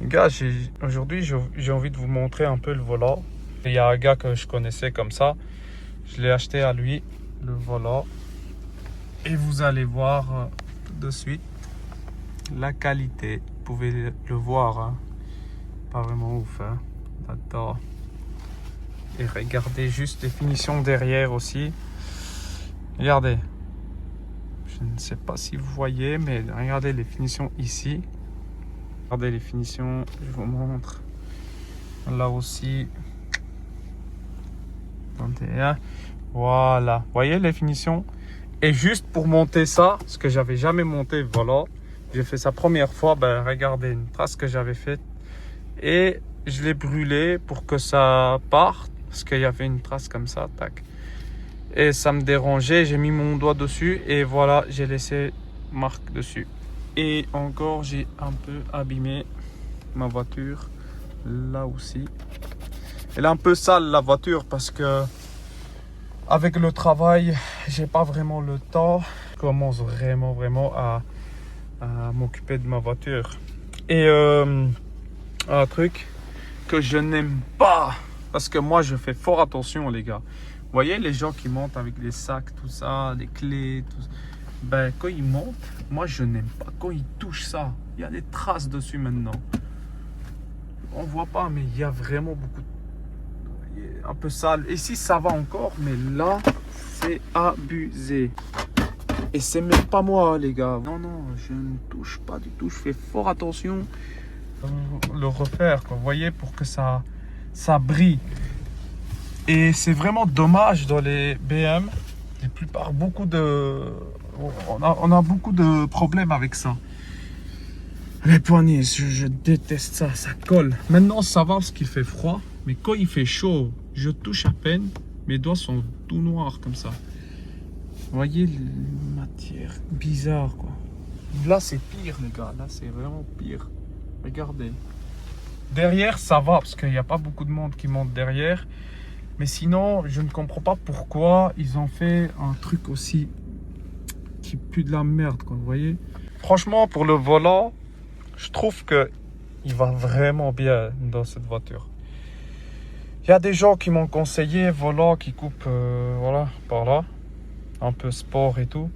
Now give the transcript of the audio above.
Les gars, aujourd'hui, j'ai envie de vous montrer un peu le volant. Il y a un gars que je connaissais comme ça. Je l'ai acheté à lui, le volant. Et vous allez voir tout de suite la qualité. Vous pouvez le voir. Hein. Pas vraiment ouf. Hein. Là-dedans. Et regardez juste les finitions derrière aussi. Regardez. Je ne sais pas si vous voyez, mais regardez les finitions ici. Regardez les finitions, je vous montre. Là aussi. Attendez, hein. Voilà. Vous voyez les finitions? Et juste pour monter ça, ce que j'avais jamais monté, voilà. J'ai fait ça première fois. Ben, regardez une trace que j'avais faite. Et je l'ai brûlé pour que ça parte. Parce qu'il y avait une trace comme ça. Tac. Et ça me dérangeait. J'ai mis mon doigt dessus. Et voilà, j'ai laissé marque dessus. Et encore, j'ai un peu abîmé ma voiture. Là aussi. Elle est un peu sale la voiture parce que avec le travail, j'ai pas vraiment le temps. Je commence vraiment à m'occuper de ma voiture. Et un truc que je n'aime pas, parce que moi je fais fort attention les gars. Vous voyez les gens qui montent avec les sacs, tout ça, les clés, tout ça. Ben quand ils montent, moi je n'aime pas. Quand ils touchent ça, il y a des traces dessus maintenant. On voit pas, mais il y a vraiment beaucoup de... un peu sale. Ici ça va encore, mais là c'est abusé. Et c'est même pas moi les gars. Non, je ne touche pas du tout. Je fais fort attention. Le refaire, quoi. Vous voyez, pour que ça brille. Et c'est vraiment dommage dans les BM. La plupart, on a beaucoup de problèmes avec ça. Les poignées, je déteste ça. Ça colle. Maintenant, ça va parce qu'il fait froid. Mais quand il fait chaud, je touche à peine. Mes doigts sont tout noirs comme ça. Vous voyez, la matière bizarre, quoi. Là, c'est pire, les gars. Là, c'est vraiment pire. Regardez. Derrière, ça va, parce qu'il n'y a pas beaucoup de monde qui monte derrière. Mais sinon, je ne comprends pas pourquoi ils ont fait un truc aussi qui pue de la merde, quoi. Vous voyez. Franchement, pour le volant, je trouve que il va vraiment bien dans cette voiture. Il y a des gens qui m'ont conseillé volant qui coupe, voilà, par là. Un peu sport et tout.